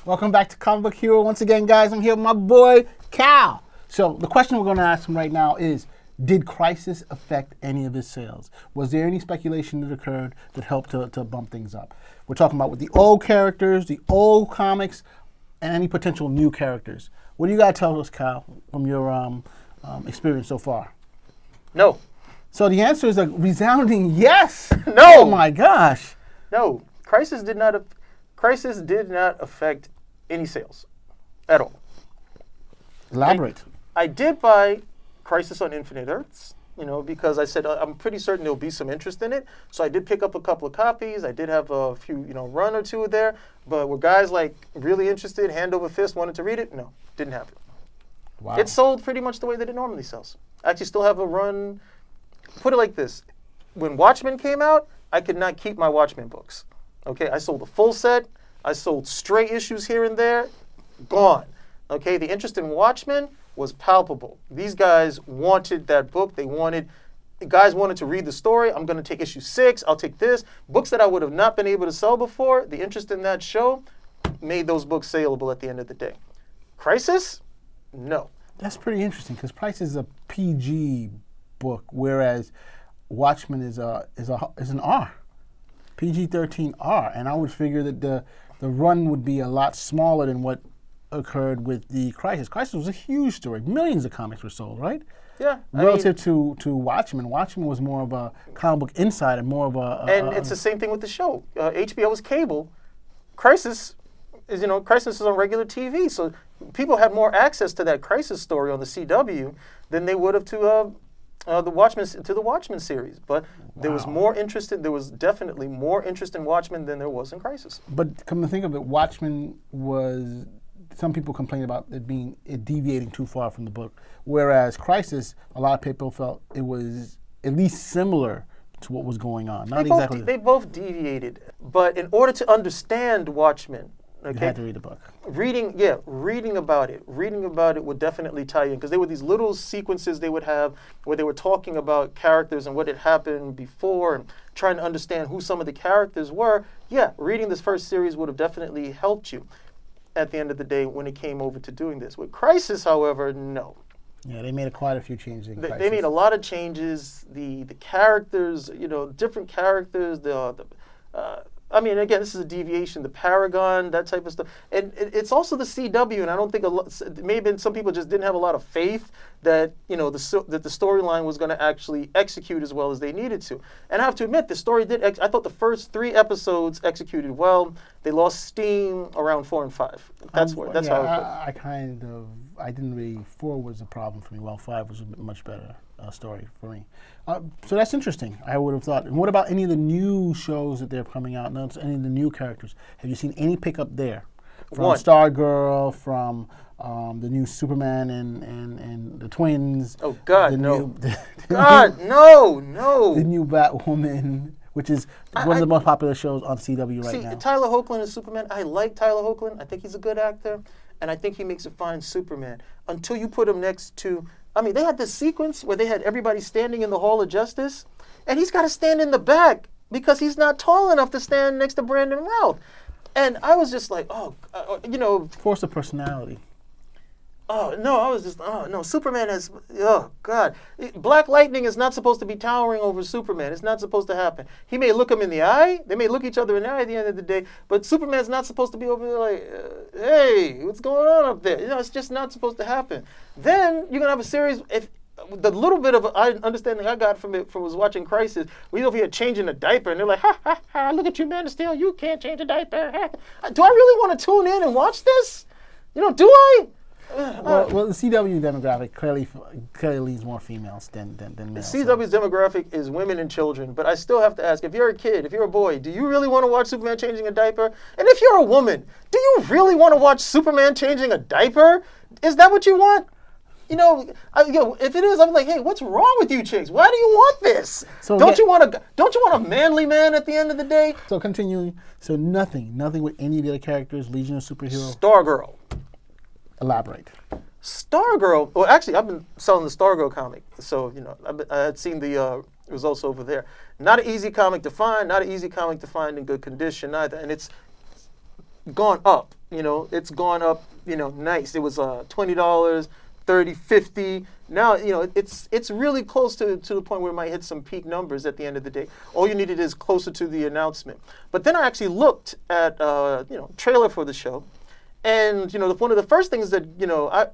Welcome back to Comic Book Hero. Once again, guys, I'm here with my boy, Cal. So the question we're going to ask him right now is, did Crisis affect any of his sales? Was there any speculation that occurred that helped to bump things up? We're talking about with the old characters, the old comics, and any potential new characters. What do you got to tell us, Cal, from your experience so far? No. So the answer is a resounding yes. No. Oh my gosh. No. Crisis did not affect any sales at all. Elaborate. I did buy Crisis on Infinite Earths, because I said I'm pretty certain there'll be some interest in it. So I did pick up a couple of copies. I did have a few, run or two there. But were guys really interested, hand over fist, wanted to read it? No, didn't happen. Wow. It sold pretty much the way that it normally sells. I actually still have a run. Put it like this: when Watchmen came out, I could not keep my Watchmen books. Okay, I sold a full set. I sold stray issues here and there. Gone. Okay, the interest in Watchmen was palpable. These guys wanted that book. The guys wanted to read the story. I'm going to take issue 6. I'll take this. Books that I would have not been able to sell before, the interest in that show made those books saleable at the end of the day. Crisis? No. That's pretty interesting because Price is a PG book, whereas Watchmen is an R, PG-13 R, and I would figure that the run would be a lot smaller than what occurred with the Crisis. Crisis was a huge story. Millions of comics were sold, right? Yeah. Relative to Watchmen. Watchmen was more of a comic book insider, more of a... And it's the same thing with the show. HBO is cable. Crisis is on regular TV. So people had more access to that Crisis story on the CW than they would have to the Watchmen series. But there was more interest there was definitely more interest in Watchmen than there was in Crisis. But come to think of it, Watchmen was... Some people complain about it deviating too far from the book, whereas Crisis, a lot of people felt it was at least similar to what was going on. They both deviated, but in order to understand Watchmen, you had to read the book. Reading about it would definitely tie you in, because there were these little sequences they would have where they were talking about characters and what had happened before and trying to understand who some of the characters were. Yeah, reading this first series would have definitely helped you at the end of the day when it came over to doing this. With Crisis, however, no. Yeah, they made quite a few changes in Crisis. They made a lot of changes. The characters, different characters, again, this is a deviation, the Paragon, that type of stuff. And it's also the CW, and I don't think maybe some people just didn't have a lot of faith that, that the storyline was going to actually execute as well as they needed to. And I have to admit, the story I thought the first 3 episodes executed well. They lost steam around 4 and 5. That's how I put it. I didn't really, 4 was a problem for me. Well, 5 was a much better story for me. So that's interesting. I would have thought. And what about any of the new shows that they're coming out? Any of the new characters? Have you seen any pickup there? From Stargirl, from the new Superman and the twins. Oh God, no! No! The new Batwoman, which is one of the most popular shows on CW right now. Tyler Hoechlin is Superman. I like Tyler Hoechlin. I think he's a good actor, and I think he makes a fine Superman. Until you put him next to, they had this sequence where they had everybody standing in the Hall of Justice, and he's got to stand in the back because he's not tall enough to stand next to Brandon Routh. And I was just like, force of personality. Oh, no, I was just, no, Superman has, God. Black Lightning is not supposed to be towering over Superman. It's not supposed to happen. He may look him in the eye. They may look each other in the eye at the end of the day, but Superman's not supposed to be over there like, hey, what's going on up there? It's just not supposed to happen. Then you're going to have a series, the little bit of understanding I got from was watching Crisis, we over here changing a diaper, and they're like, ha, ha, ha, look at you, Man of Steel, you can't change a diaper. Do I really want to tune in and watch this? Do I? Well, the CW demographic clearly leads more females than males. The CW's demographic is women and children, but I still have to ask, if you're a kid, if you're a boy, do you really want to watch Superman changing a diaper? And if you're a woman, do you really want to watch Superman changing a diaper? Is that what you want? If it is, I'm like, hey, what's wrong with you chicks? Why do you want this? Don't you want a manly man at the end of the day? So continuing, nothing with any of the other characters, Legion of Superhero. Stargirl. Elaborate. Stargirl. Well, actually, I've been selling the Stargirl comic, so I had seen the results over there. Not an easy comic to find. Not an easy comic to find in good condition either, and it's gone up. it's gone up, nice. It was $20, $30, $50. Now, it's really close to the point where it might hit some peak numbers at the end of the day. All you needed is closer to the announcement. But then I actually looked at, trailer for the show. And, one of the first things that,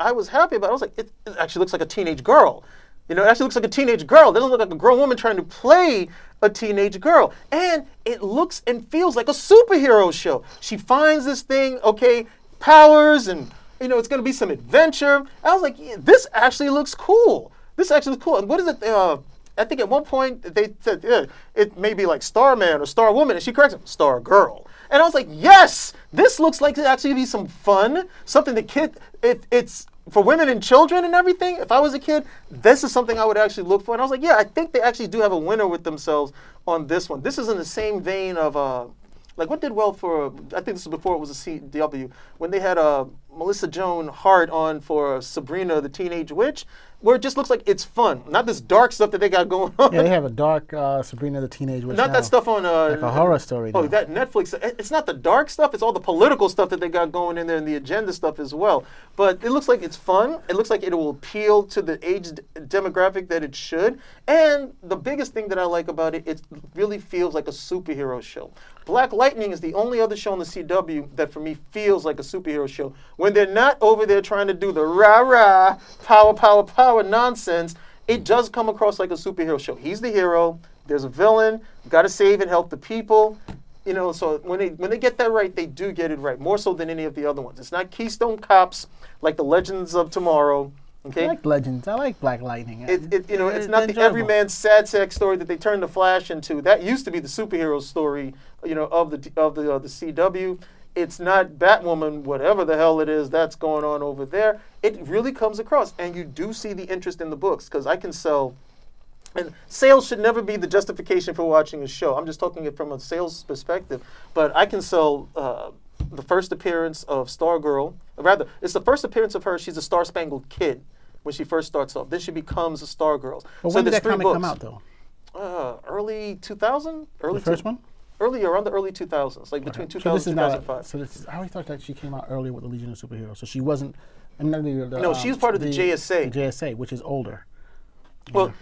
I was happy about, I was like, it actually looks like a teenage girl. It actually looks like a teenage girl. It doesn't look like a grown woman trying to play a teenage girl. And it looks and feels like a superhero show. She finds this thing, powers, and, it's going to be some adventure. I was like, yeah, this actually looks cool. And what is it? I think at one point they said, it may be like Starman or Starwoman. And she corrects him, Stargirl. And I was like, yes, this looks like it actually be some fun. Something it's for women and children and everything. If I was a kid, this is something I would actually look for. And I was like, yeah, I think they actually do have a winner with themselves on this one. This is in the same vein of, what did well for, I think this was before it was a CW, when they had Melissa Joan Hart on for Sabrina the Teenage Witch, where it just looks like it's fun. Not this dark stuff that they got going on. Yeah, they have a dark Sabrina the Teenage Witch. Not that stuff on... like a horror story. Oh, that Netflix. It's not the dark stuff. It's all the political stuff that they got going in there and the agenda stuff as well. But it looks like it's fun. It looks like it will appeal to the age demographic that it should. And the biggest thing that I like about it really feels like a superhero show. Black Lightning is the only other show on the CW that for me feels like a superhero show. When they're not over there trying to do the rah-rah, power nonsense, it does come across like a superhero show. He's the hero. There's a villain. Got to save and help the people. So when they get that right, they do get it right, more so than any of the other ones. It's not Keystone Cops like the Legends of Tomorrow. Okay? I like Legends. I like Black Lightning. It's not the everyman sad sack story that they turned the Flash into. That used to be the superhero story, of the CW. It's not Batwoman, whatever the hell it is that's going on over there. It really comes across, and you do see the interest in the books, because I can sell, and sales should never be the justification for watching a show. I'm just talking it from a sales perspective, but I can sell the first appearance of Stargirl. Rather, it's the first appearance of her. She's a Star-Spangled Kid when she first starts off. Then she becomes a Stargirl. But so when did there's that comic 3 books. come out, though? Early 2000? The first one? Around the early 2000s, like between 2000 and 2005. I always thought that she came out earlier with the Legion of Superheroes. So she wasn't... No, she was part of the JSA. The JSA, which is older. Well,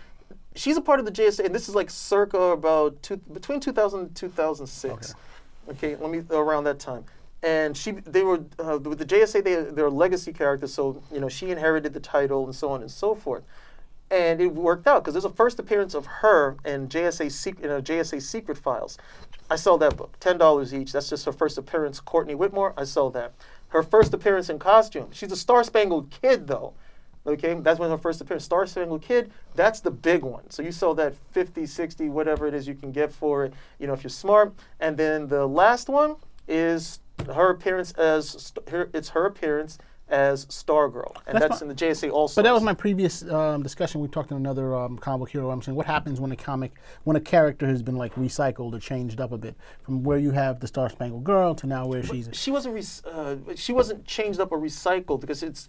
she's a part of the JSA, and this is like circa about between 2000 and 2006. Okay, around that time. And they were with the JSA. They're legacy characters, so she inherited the title and so on and so forth. And it worked out because there's a first appearance of her in JSA Secret Files. I sell that book, $10 each. That's just her first appearance. Courtney Whitmore, I sell that. Her first appearance in costume. She's a Star-Spangled Kid, though. Okay, that's when her first appearance. Star-Spangled Kid, that's the big one. So you sell that 50, 60, whatever it is you can get for it, if you're smart. And then the last one is her appearance as Stargirl, and that's in the JSA also. But that was my previous discussion. We talked in another comic book hero. I'm saying, what happens when a character has been like recycled or changed up a bit from where you have the Star Spangled Girl to now where she wasn't changed up or recycled, because it's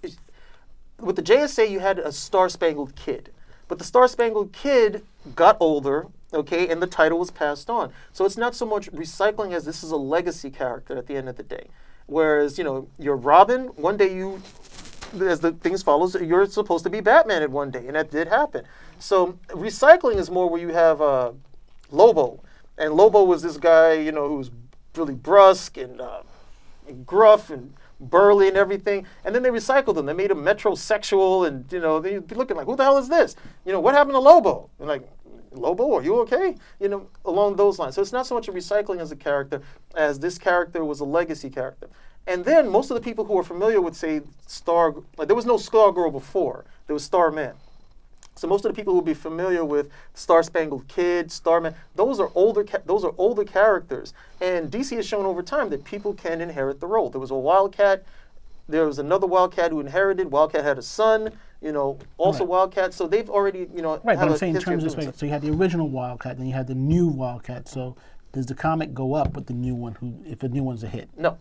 with the JSA you had a Star Spangled Kid, but the Star Spangled Kid got older. Okay, and the title was passed on. So it's not so much recycling as this is a legacy character at the end of the day. Whereas, you're Robin, one day as the things follows, you're supposed to be Batman at one day, and that did happen. So recycling is more where you have Lobo, and Lobo was this guy, who was really brusque and gruff and burly and everything, and then they recycled him. They made him metrosexual, and they'd be looking like, who the hell is this? What happened to Lobo? And like, Lobo, are you okay? Along those lines. So it's not so much a recycling as a character as this character was a legacy character. And then most of the people who are familiar with, say, there was no Stargirl before. There was Starman. So most of the people who would be familiar with Star-Spangled Kid, Starman, those are older characters. And DC has shown over time that people can inherit the role. There was a Wildcat. There was another Wildcat who inherited. Wildcat had a son. Also Wildcat. So they've already, right. But I'm saying in terms of so you had the original Wildcat, then you had the new Wildcat. So does the comic go up with the new one? If the new one's a hit? No.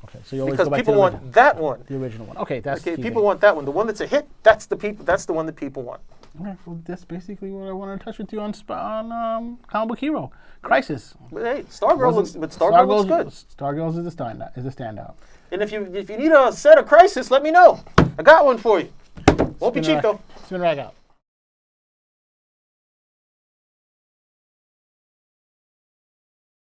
Okay. So you always because go back people to the want that one. The original one. Okay. People want that one. The one that's a hit. That's the one that people want. All right. Well, that's basically what I wanted to touch with you on Comic Book Hero Crisis. But hey, Stargirl looks good. Stargirl is a standout. And if you need a set of Crisis, let me know. I got one for you. Won't be cheap though. Spin Rag out.